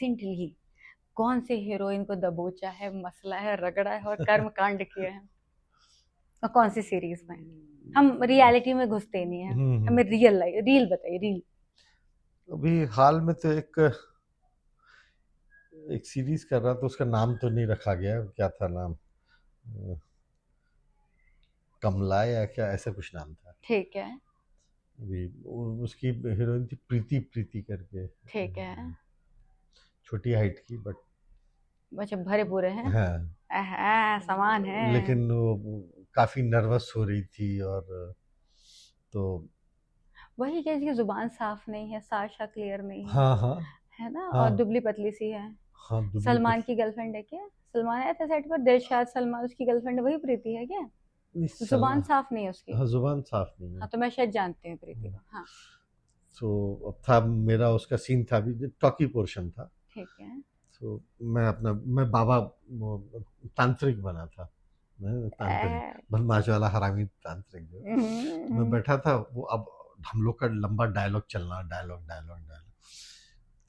Recently कौन से heroine को दबोचा है, मसला है, रगड़ा है और कर्म कांड किए हैं, और कौन सी सीरीज में? हम रियलिटी में घुसते नहीं है, हमें रियल लाइफ रील बताइए, रील। अभी हाल में तो एक सीरीज कर रहा था, उसका नाम तो नहीं रखा गया, क्या था नाम, कमला या क्या ऐसा कुछ नाम था। ठीक है, अभी उसकी हीरोइन थी प्रीति प्रीति करके। ठीक है। छोटी हाइट की बट बच्चे भरे पूरे हैं। हाँ, समान है। लेकिन वो काफी नर्वस हो रही थी, और तो वही क्या, इसकी जुबान साफ नहीं है, साशा क्लियर नहीं है, हाँ हाँ है ना, और हाँ दुबली पतली सी है। हाँ, दुबली सलमान पतली। की गर्लफ्रेंड है क्या? सलमान आया था सेट पर, दिलशाद सलमान, उसकी गर्लफ्रेंड वही प्रीति है क्या? जुबान साफ नहीं है उसकी। हाँ, जुबान साफ नहीं है। हाँ, तो मैं शायद जानती हूँ प्रीति को। हाँ, तो अब था मेरा उसका सीन था, अभी टॉकी पोर्शन था। ठीक है। तो मैं बाबा तांत्रिक बना था, मैं तांत्रिक, बदमाश वाला हरामी तांत्रिक जो। मैं बैठा था, वो अब हम लोग का लंबा डायलॉग चलना, डायलॉग डायलॉग डायलॉग।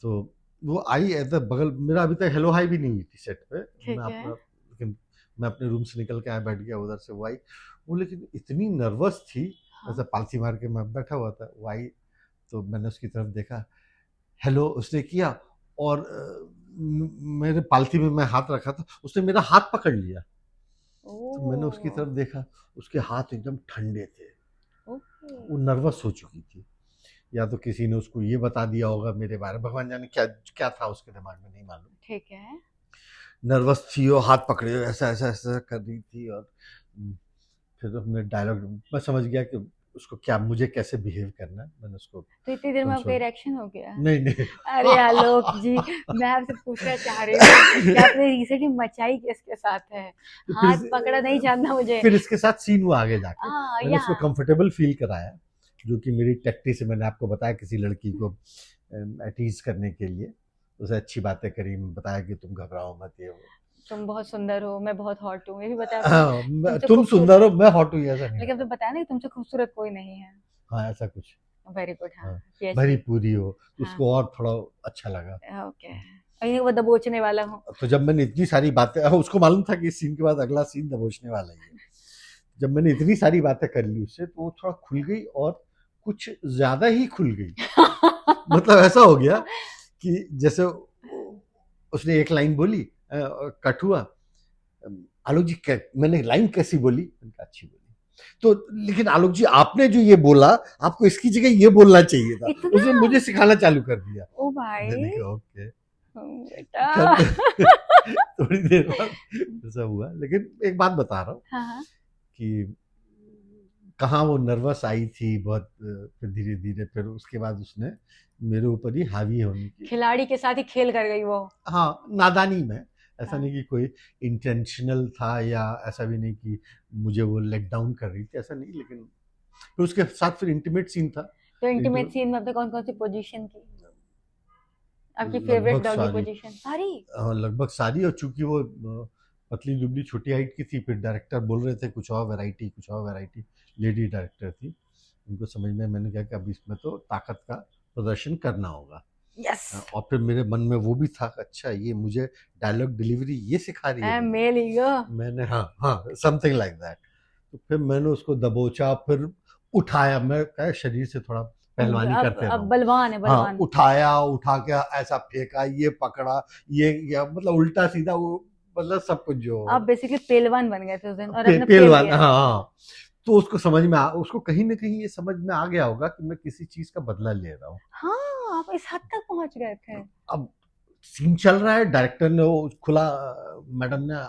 तो वो आई ऐसे बगल, मेरा अभी तक हेलो हाई भी नहीं हुई थी सेट पे। ठीक मैं है। अपना, लेकिन मैं अपने रूम से निकल के आया, बैठ गया उधर से। वो आई, वो लेकिन इतनी नर्वस थी, हाँ। ऐसा पालथी मार के मैं बैठा हुआ था। वो आई तो मैंने उसकी तरफ देखा, हेलो उसने किया, और मेरे पालथी में मैं हाथ रखा था, उसने मेरा हाथ पकड़ लिया। तो मैंने उसकी तरफ देखा, उसके हाथ एकदम ठंडे थे, वो नर्वस हो चुकी थी। या तो किसी ने उसको ये बता दिया होगा मेरे बारे में, भगवान जाने क्या क्या था उसके दिमाग में, नहीं मालूम। ठीक है। नर्वस थी और हाथ पकड़े ऐसा ऐसा ऐसा कर रही थी। और फिर हमने डायलॉग, मैं समझ गया कि उसको क्या, मुझे कैसे बिहेव करना है। मैंने उसको तो इतनी देर में आपका कंसोल, इरेक्शन हो गया? नहीं नहीं अरे आलोक जी, मैं आपसे पूछना चाह रही हूँ कि आपने रिसेंटली मचाई किसके साथ है? हाथ पकड़ा नहीं जानना मुझे। फिर इसके साथ सीन हुआ आगे जाके, मैंने उसको यहाँ कंफर्टेबल फील कराया, जो कि मेरी टैक्टिक से मैंने आपको बताया, किसी लड़की को एटीज करने के लिए उसे अच्छी बातें करी, बताया कि तुम घबराओ मत, ये वो। तुम बहुत सुंदर हो, मैं बहुत हॉट हूँ, ये भी बताया आपने। तुमसे तुम सुंदर हो, खूबसूरत, मैं हॉट हूँ, ऐसा नहीं लेकिन होता। तुम बताया ना कि तुमसे खूबसूरत कोई नहीं है। हाँ, ऐसा कुछ। Very good. हाँ, हाँ, ये भरी अच्छी। पूरी हो तो हाँ, उसको और थोड़ा अच्छा लगा। ओके। अभी वो दबोचने वाला हूँ। तो जब मैंने इतनी सारी बातें, उसको मालूम था कि इस सीन के बाद अगला सीन दबोचने वाला ही है। जब मैंने इतनी सारी बातें कर ली उससे, तो वो थोड़ा खुल गई, और कुछ ज्यादा ही खुल गई। मतलब ऐसा हो गया कि जैसे उसने एक लाइन बोली, कट हुआ, आलोक जी मैंने लाइन कैसी बोली, अच्छी बोली। तो लेकिन आलोक जी आपने जो ये बोला, आपको इसकी जगह ये बोलना चाहिए था। उसने मुझे सिखाना चालू कर दिया। ओ भाई। मैंने कहा ओके। बेटा। थोड़ी देर बाद ऐसा हुआ, लेकिन एक बात बता रहा हूँ हाँ हाँ। कि कहाँ वो नर्वस आई थी बहुत, फिर धीरे धीरे फिर उसके बाद उसने मेरे ऊपर ही हावी होने की। खिलाड़ी के साथ ही खेल कर गई वो। हाँ, नादानी में, ऐसा हाँ। नहीं कि कोई इंटेंशनल था, या ऐसा भी नहीं कि मुझे वो लेट डाउन कर रही थी, ऐसा नहीं। लेकिन फिर उसके साथ फिर इंटीमेट सीन था। तो इंटीमेट इंटीमेट सीन में आपने कौन कौन सी पोजीशन की? आपकी फेवरेट लगभग डॉगी सारी, पोजीशन सारी? लगभग सारी। और चूंकि वो पतली दुबली छोटी हाइट की थी, फिर डायरेक्टर बोल रहे थे कुछ और वैरायटी, कुछ और वैरायटी। लेडी डायरेक्टर थी, उनको समझ में, मैंने कहा कि अब इसमें तो ताकत का प्रदर्शन करना होगा। यस। और फिर मेरे मन में वो भी था, अच्छा ये मुझे डायलॉग डिलीवरी ये सिखा रही है मेरी। Male ego. मैंने, हाँ हाँ, समथिंग लाइक दैट। तो फिर मैंने उसको दबोचा, फिर उठाया। मैं क्या शरीर से थोड़ा पहलवानी करते रहा अब हूँ। बलवान है, हाँ, बलवान। उठाया, उठा के ऐसा फेंका, ये पकड़ा, ये या मतलब उल्टा सीधा वो, मतलब सब कुछ जो आप बेसिकली पेलवान बन गए थे उस दिन, और आपने पेल पहलवान, दिया। हाँ हाँ। तो उसको समझ में उसको कहीं ना कहीं ये समझ में आ गया होगा कि मैं किसी चीज का बदला ले रहा हूँ। हाँ, आप इस हद तक पहुंच गए थे। अब सीन चल रहा है, डायरेक्टर ने वो खुला, मैडम ने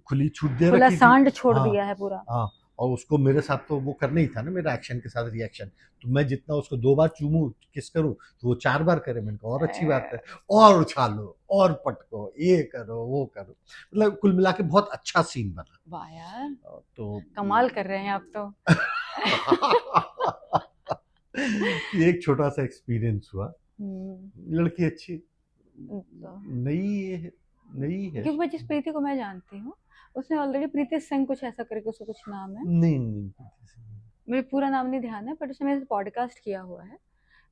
खुली छूट दे खुला रखी थी। सांड छोड़ हाँ दिया है पूरा। हाँ। और उसको मेरे साथ तो वो करना ही था ना, मेरा एक्शन के साथ रिएक्शन। तो मैं जितना उसको 2 बार चूमू, किस करूँ, तो वो 4 बार करे। मैंने कहा और अच्छी बात है, और उछालो और पटको, ये करो वो करो। मतलब कुल मिला के बहुत अच्छा सीन बना। वाह यार, तो कमाल कर रहे हैं आप तो। ये एक छोटा सा एक्सपीरियंस हुआ। लड़की अच्छी, तो नई नई है। क्योंकि मैं जिस प्रीति को मैं जानती हूँ, उसने ऑलरेडी प्रीति सिंह कुछ ऐसा करके उसका कुछ नाम है। नहीं नहीं, मुझे पूरा नाम नहीं ध्यान है, बट उसने मेरे पॉडकास्ट किया हुआ है।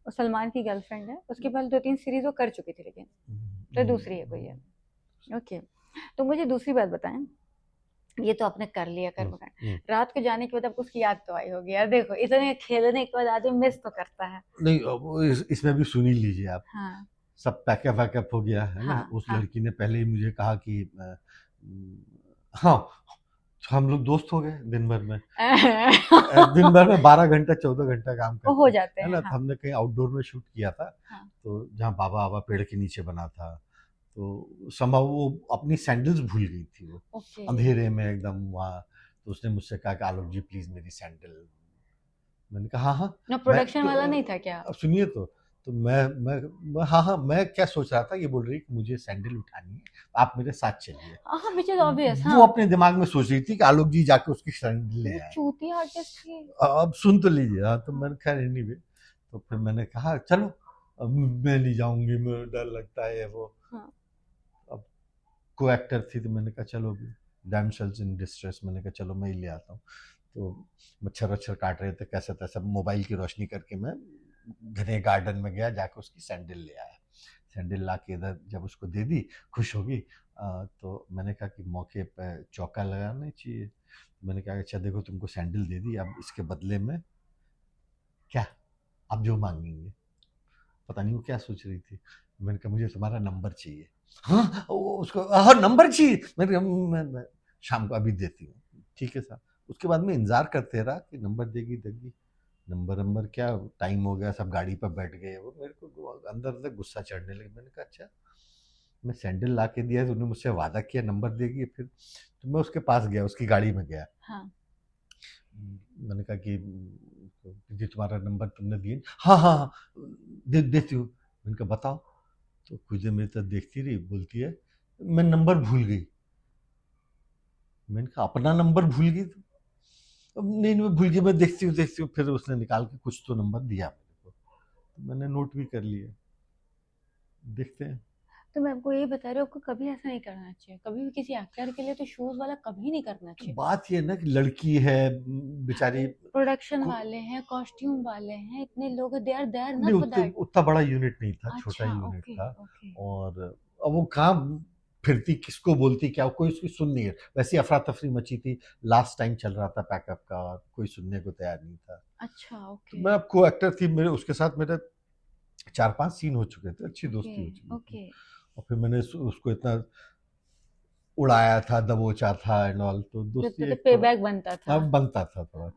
वो सलमान की गर्लफ्रेंड है। उसके पहले 2-3 सीरीज वो कर चुकी थी, लेकिन तो दूसरी है कोई है। ओके, तो मुझे दूसरी बात बताएं, ये तो आपने कर लिया कर्मकांड, रात को जाने के बाद आपको उसकी याद तो आई होगी यार, देखो इतने खेलने के बाद आदमी मिस तो करता है। नहीं, अब इसमें भी सुन ही लीजिए आप। हाँ सब पैकअप वैकअप हो गया है ना। हाँ उस हाँ लड़की ने पहले ही मुझे कहा कि हाँ, हम लोग दोस्त हो गए दिन भर में। दिन भर में 12 घंटा 14 घंटा काम वो करते हो जाते है हैं। ना। हाँ हमने कहीं आउटडोर में शूट किया था, हाँ तो जहाँ बाबा बाबा पेड़ के नीचे बना था, तो संभव वो अपनी सैंडल्स भूल गई थी, वो ओके। अंधेरे में एकदम वहाँ। तो उसने मुझसे कहा कि आलोक जी प्लीज मेरी सैंडल। मैंने कहा हाँ हाँ। ना प्रोडक्शन वाला नहीं था क्या? अब सुनिए तो मैं हाँ हाँ, मैं क्या सोच रहा था, ये बोल रही कि मुझे सैंडल उठानी है, आप मेरे साथ चलिए। हाँ विच इज ऑब्वियस। हाँ वो अपने दिमाग में सोच रही थी कि आलोक जी जाके उसकी सैंडल ले आए। चूतिया आर्टिस्ट थी। अब सुन तो लीजिए। हाँ, तो मैंने खैर एनीवे, तो फिर मैंने कहा चलो, अब मैं नहीं जाऊंगी, मैं डर लगता है वो। हाँ। अब को एक्टर थी, तो मैंने कहा चलो, डैमसेल्स इन डिस्ट्रेस, मैंने कहा चलो मैं ही ले आता हूँ। तो मच्छर वच्छर काट रहे थे, कैसे तैसे मोबाइल की रोशनी करके मैं घने गार्डन में गया, जाके उसकी सैंडल ले आया। सैंडल ला के इधर जब उसको दे दी, खुश होगी। तो मैंने कहा कि मौके पर चौका लगाना चाहिए। मैंने कहा अच्छा देखो, तुमको सैंडल दे दी, अब इसके बदले में क्या आप जो मांगेंगे। पता नहीं वो क्या सोच रही थी। मैंने कहा मुझे तुम्हारा नंबर चाहिए। हाँ उसको हाँ नंबर चाहिए। मैंने कहा मैं शाम को अभी देती हूँ। ठीक है साहब। उसके बाद में इंतजार करते रहा कि नंबर देगी। नंबर क्या, टाइम हो गया, सब गाड़ी पर बैठ गए। वो मेरे को अंदर अंदर गुस्सा चढ़ने लगा। मैंने कहा अच्छा, मैं सैंडल ला के दिया, तो उन्होंने मुझसे वादा किया नंबर देगी। फिर तो मैं उसके पास गया, उसकी गाड़ी में गया। हाँ। मैंने कहा कि जी तुम्हारा नंबर तुमने दिया? हाँ हाँ हाँ देती हूँ। मैंने कहा बताओ। तो कुछ देर मेरी तरफ देखती रही, बोलती है मैं नंबर भूल गई। मैंने कहा अपना नंबर भूल गई? तो नहीं मैं भूल गई, मैं देखती हूँ। फिर उसने निकाल के कुछ तो नंबर दिया मेरे को, तो मैंने नोट भी कर लिया। देखते हैं। तो मैं आपको ये बता रही हूँ, आपको कभी ऐसा नहीं करना चाहिए, कभी भी किसी एक्टर के लिए तो शूज वाला कभी नहीं करना चाहिए। बात ये ना कि लड़की है बेचारी, प्रोडक्शन वाले हैं, कॉस्ट्यूम वाले हैं, इतने लोग हैं, दे आर नहीं नॉट फॉर दैट। उतना बड़ा यूनिट नहीं था, छोटा अच्छा यूनिट ओके था। ओके। और अब वो कहाँ फिरती, किसको बोलती, क्या कोई उसकी सुन नहीं है। वैसे अफरा तफरी मची थी, लास्ट टाइम चल रहा था पैकअप का, कोई सुनने को तैयार नहीं था। अच्छा तो ओके मैं अब को एक्टर थी, मेरे उसके साथ मेरे 4-5 सीन हो चुके थे, अच्छी दोस्ती हो चुकी थी। ओके। और फिर मैंने उसको इतना उड़ाया था, दबोचा था एंड ऑल, तो दोस्ती एक पे बैक बनता था। बनता था थोड़ा।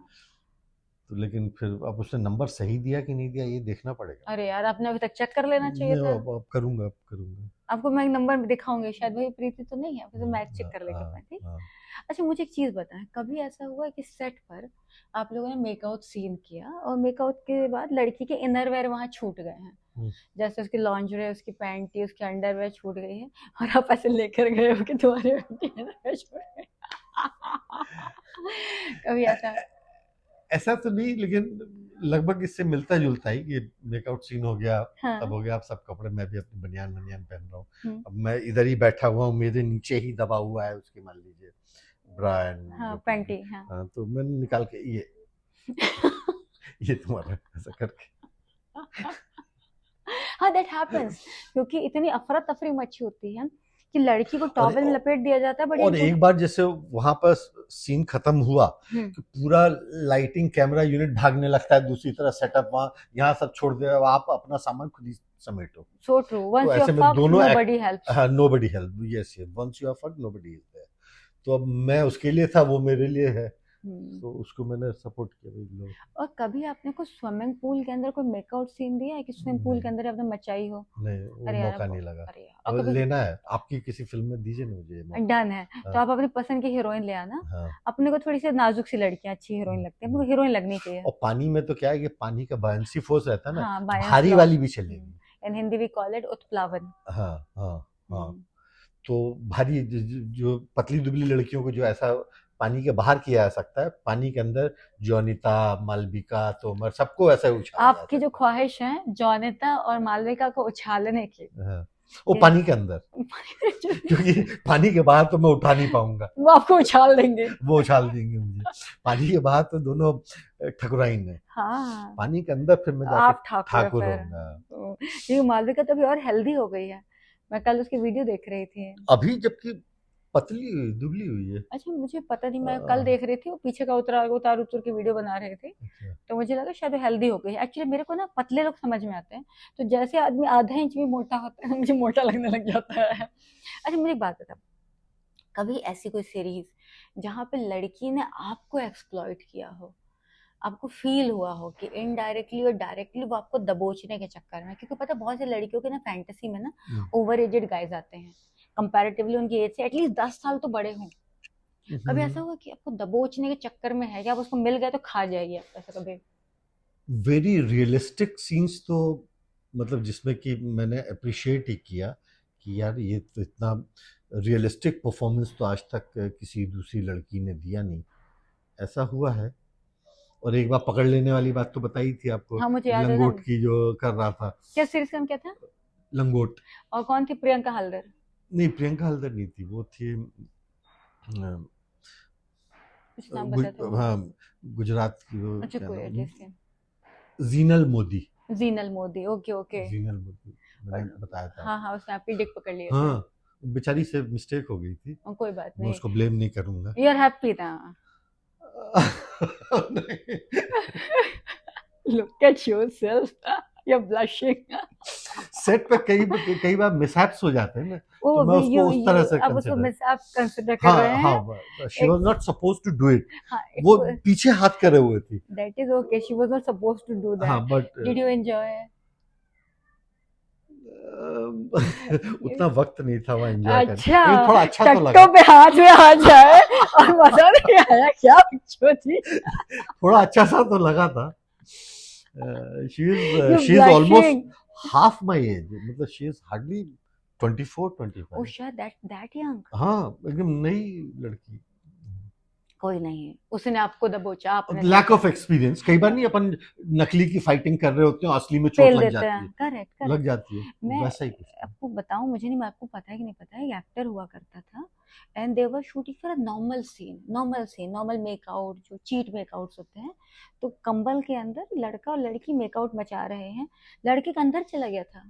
तो लेकिन फिर अब उसने नंबर सही दिया कि नहीं दिया, ये देखना पड़ेगा। अरे यार, आपने अभी तक चेक कर लेना चाहिए था। अब करूंगा। आपको मैं एक नंबर दिखाऊंगी, शायद वही प्रीति तो नहीं है, फिर मैं चेक कर लेगी मैं, ठीक। हाँ। अच्छा मुझे एक चीज बताएं, कभी ऐसा हुआ है कि सेट पर आप लोगों ने मेकआउट सीन किया और मेकआउट के बाद लड़की के इनरवेयर वहां छूट गए हैं, जैसे उसकी लॉन्जरे, उसकी पैंटी, उसकी अंडरवेयर छूट गई है, और आप ऐसे लेकर गए हो कि तुम्हारे इनरवेयर छूट गए? कभी ऐसा तो नहीं, लेकिन लगभग इससे मिलता जुलता ही, कि मेकआउट सीन हो गया, हाँ। सब हो गया, अब सब कपड़े, मैं भी अपनी बनियान पहन रहा हूँ। अब हम्म। मैं इधर ही बैठा हुआ हूँ, मेरे नीचे ही दबा हुआ है उसकी, मान लीजिए ब्रा एंड हाँ पैंटी। हाँ। हाँ, तो मैंने निकाल के ये तुम्हारा ऐसा करके। हाँ दैट हैपेंस, क्योंकि इतनी अफरा तफरी मची होती है कि लड़की को टॉवेल में लपेट दिया जाता है। बट और एक बार जैसे वहां पर सीन खत्म हुआ कि पूरा लाइटिंग कैमरा यूनिट भागने लगता है दूसरी तरह, सेटअप वहां यहाँ सब छोड़ दे, आप अपना सामान खुद ही समेटो। सो ट्रू, वंस तो यू ऐसे आर में फक्ड दोनों nobody helps. Nobody help, yes yes, once you are fucked nobody is there. तो अब मैं उसके लिए था, वो मेरे लिए है, तो उसको मैंने सपोर्ट किया भाई लोग। और कभी आपने कोई स्विमिंग पूल के अंदर कोई मेकआउट सीन दिया है कि स्विमिंग पूल के अंदर आपने मचाई हो? नहीं, वो अरे यार, मौका नहीं लगा। अरे यार, अब कभी लेना है, आपकी किसी फिल्म में दीजिए ना मुझे मौका। डन है। तो आप अपनी पसंद की हीरोइन ले आना। हाँ। अपने को थोड़ी सी नाजुक सी लड़कियां अच्छी हीरोइन लगती है, अपने को हीरोइन लगनी चाहिए। और पानी में तो क्या है कि पानी का बायंसी फोर्स रहता है ना, हाँ, भारी वाली भी चलेगी। इन हिंदी वी कॉल इट उत्प्लावन। हाँ हाँ हाँ। तो भारी जो पतली दुबली लड़कियों को जो ऐसा पानी के बाहर किया जा सकता है, पानी के अंदर जॉनिता, मालविका, तोमर, सबको ऐसा उछाला आपकी जो ख्वाहिश है जॉनिता और मालविका को उछालने की, वो पानी के अंदर, क्योंकि पानी के बाहर तो मैं उठा नहीं पाऊंगा, वो आपको उछाल देंगे। वो उछाल देंगे मुझे। पानी के बाहर तो दोनों ठकुराइन है। हाँ। पानी के अंदर फिर मैं आप ठाकुर रहूंगा। ये मालविका तो अभी और हेल्दी हो गई है, मैं कल उसकी वीडियो देख रही थी। अभी जबकि पतली हुई, दुबली हुई है। अच्छा मुझे पता नहीं, मैं कल देख रही थी, वो पीछे का उतार उतर की वीडियो बना रहे थे, अच्छा। तो मुझे लगा शायद वो हेल्दी हो गई। एक्चुअली मेरे को ना पतले लोग समझ में आते हैं, तो जैसे आदमी आधा इंच भी मोटा होता है मुझे मोटा लगने लग जाता है। अच्छा मुझे एक बात बता, कभी ऐसी कोई सीरीज जहाँ पे लड़की ने आपको एक्सप्लॉइट किया हो, आपको फील हुआ हो कि इनडायरेक्टली और डायरेक्टली वो आपको दबोचने के चक्कर में, क्योंकि पता है बहुत सी लड़कियों के ना फैंटेसी में ना ओवर एजेड गाइज आते हैं, कंपैरेटिवली उनकी एज से एटलीस्ट 10 साल तो बड़े हों। कभी ऐसा हुआ कि आपको दबोचने के चक्कर में है कि आप उसको मिल गए तो खा जाएगी आप, ऐसा कभी? वेरी रियलिस्टिक सीन्स तो मतलब जिसमें कि मैंने अप्रिशिएट ही किया कि यार ये तो इतना रियलिस्टिक परफॉर्मेंस तो आज तक किसी दूसरी लड़की ने दिया नहीं, ऐसा हुआ है। और एक बार पकड़ लेने वाली बात तो बताई थी आपको, हाँ मुझे याद है ना। लंगोट की जो कर रहा था। क्या सीरीज का नाम क्या था? लंगोट। और कौन थी? प्रियंका हल्दर? नहीं, प्रियंका हल्दर नहीं थी, वो थी कुछ नाम बताया था मुझे। हाँ, गुजरात की वो अच्छा क्या कोई नाम, at least Jinal Modi. Jinal Modi, okay okay. Jinal Modi मैंने बताया था। हाँ हाँ, उसने आपकी डिक पकड़ लिया था। हाँ, बेचारी से मिस्टेक हो गई थी, कोई बात मैं नहीं, उसको ब्लेम नहीं करूंगा। यू आर हैप्पी ना? नहीं। Look at yourself, you are blushing. Set पे कई बार मिसहैप्स हो जाते हैं ना, वो तो मैं उसको उस तरह से अब उसको मिस आप कंसिडर कर हाँ रहे हैं। हाँ, she was not suppose to do it. हाँ, वो पीछे हाथ करे हुए थी। That is okay, she was not supposed to do हाँ that. But did you enjoy? उतना वक्त नहीं था वहाँ एंजॉय करने, अच्छा, लेकिन थोड़ा अच्छा तो टट्टों लगा। पे हाथ में आ जाए और मजा नहीं आया क्या बच्चों जी? थोड़ा अच्छा सा तो लगा था। She You is almost blushing. Half my age, मतलब she is hardly 24 Oh 25। shit, that young. हाँ, एकदम नई लड़की। कोई नहीं, उसने आपको दबोचा, आपने लैक ऑफ एक्सपीरियंस, कई बार नहीं अपन नकली की फाइटिंग कर रहे होते हैं, असली में चोट फेल लग देते जाती हैं। है, करेक्ट लग करेक्ट। जाती है, मैं वैसा ही कुछ था। आपको बताऊं, मुझे नहीं, मैं आपको पता है कि नहीं पता है, एक एक्टर हुआ करता था and they were shooting for a normal make-out, जो चीट मेकआउट्स होते हैं, तो कंबल के अंदर लड़का और लड़की मेकआउट मचा रहे हैं, लड़के का अंदर चला गया था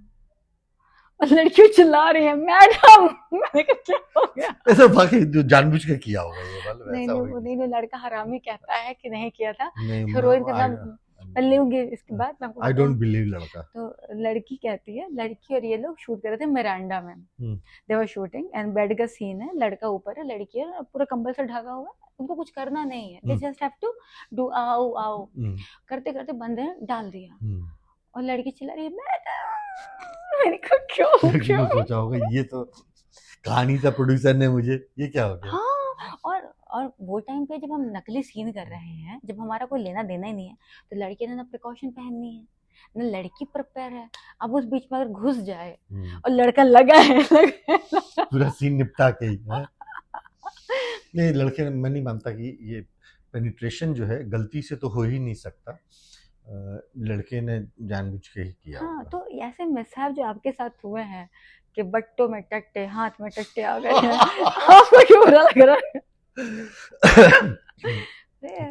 और लड़की चिल्ला रही है मैडम। मैंने कहा क्या हो गया? ऐसा बाकी जो जानबूझ के किया होगा ये वाला, नहीं वैसा नहीं, हो वो ही नहीं, लड़का हरामी कहता है कि नहीं किया था। नहीं। हीरोइन का नाम मैं लूंगी इसके बाद, मैं आपको आई डोंट बताऊं। बिलीव लड़का। तो लड़की कहती है, लड़की और ये लोग शूट कर रहे थे मिरांडा में, दे वर शूटिंग एंड बेड का सीन है, लड़का ऊपर है, लड़की है पूरा कंबल से ढका हुआ है, उनको कुछ करना नहीं है, they just have to do आओ आओ, करते करते बंदे ने डाल दिया और लड़की चिल्ला रही है मैडम। मैंने कहा क्यों? सोचा होगा ये तो कहानी था प्रोड्यूसर ने मुझे, ये क्या हो गया। हाँ, और वो टाइम पे जब हम नकली सीन कर रहे हैं, जब हमारा कोई लेना देना ही नहीं है, तो लड़की ने ना प्रिकॉशन पहननी है ना लड़की प्रिपेयर है। अब उस बीच में अगर घुस जाए और लड़का लगा है पूरा सीन निपटा के ही है। नहीं, लड़के, मैं नहीं मानता कि ये पेनिट्रेशन जो है गलती से तो हो ही नहीं सकता, लड़के ने जानबूझ के ही किया। हाँ, तो ऐसे मिसहैप जो आपके साथ हुए हैं कि बट्टों में टट्टे, हाथ में टट्टे आ गए हैं, आपको क्यों बुरा लग रहा है?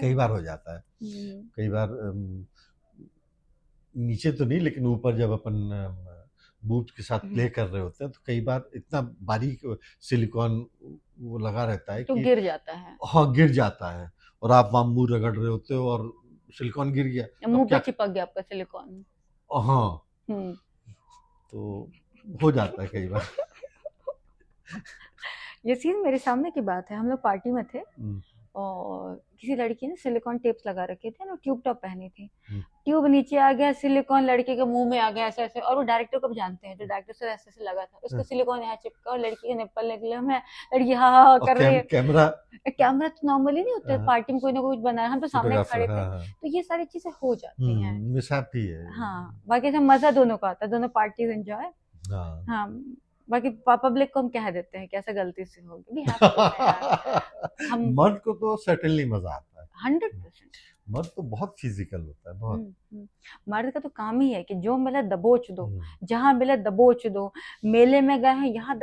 कई बार हो जाता है, कई बार नीचे तो नहीं, लेकिन ऊपर जब अपन बूथ के साथ प्ले कर रहे होते हैं तो कई बार इतना बारीक सिलिकॉन वो लगा रहता है तो कि गिर जाता है। हाँ, गिर जाता है, और आप वहाँ मुंह रगड़ रहे होते हो और सिलिकॉन गिर गया, मुंह पे चिपक गया आपका सिलिकॉन। हाँ, तो हो जाता है कई बार। ये सीन मेरे सामने की बात है, हम लोग पार्टी में थे और किसी लड़की ने सिलिकॉन टेप्स लगा रखे थे ना, ट्यूब टॉप पहनी थी, ट्यूब नीचे आ गया, सिलिकॉन लड़के के मुंह में आ गया ऐसे ऐसे, और वो डायरेक्टर को भी जानते हैं, जो डायरेक्टर से ऐसे ऐसे लगा था, उसका सिलिकॉन यहाँ चिपका और लड़की के निप्पल निकले, मैं लड़की हाँ हाँ कर रही है। कैमरा तो नॉर्मली नहीं होता है, पार्टी में कोई ना कोई बनाया, हम तो सामने खड़े थे, तो ये सारी चीजें हो जाती हैं, मिसहैप ही है। हाँ, बाकी से मजा दोनों का आता है, दोनों पार्टीज एंजॉय। हाँ, बाकी पब्लिक को हम कह देते हैं कि ऐसा गलती से हो गया। हम मर्द को तो सर्टेनली मजा आता है 100%। मर्द तो बहुत फिजिकल होता है, बहुत। मर्द का तो काम ही है कि जो मिले दबोच दो, जहां मिले दबोच दो, मेले में गए हैं यहाँ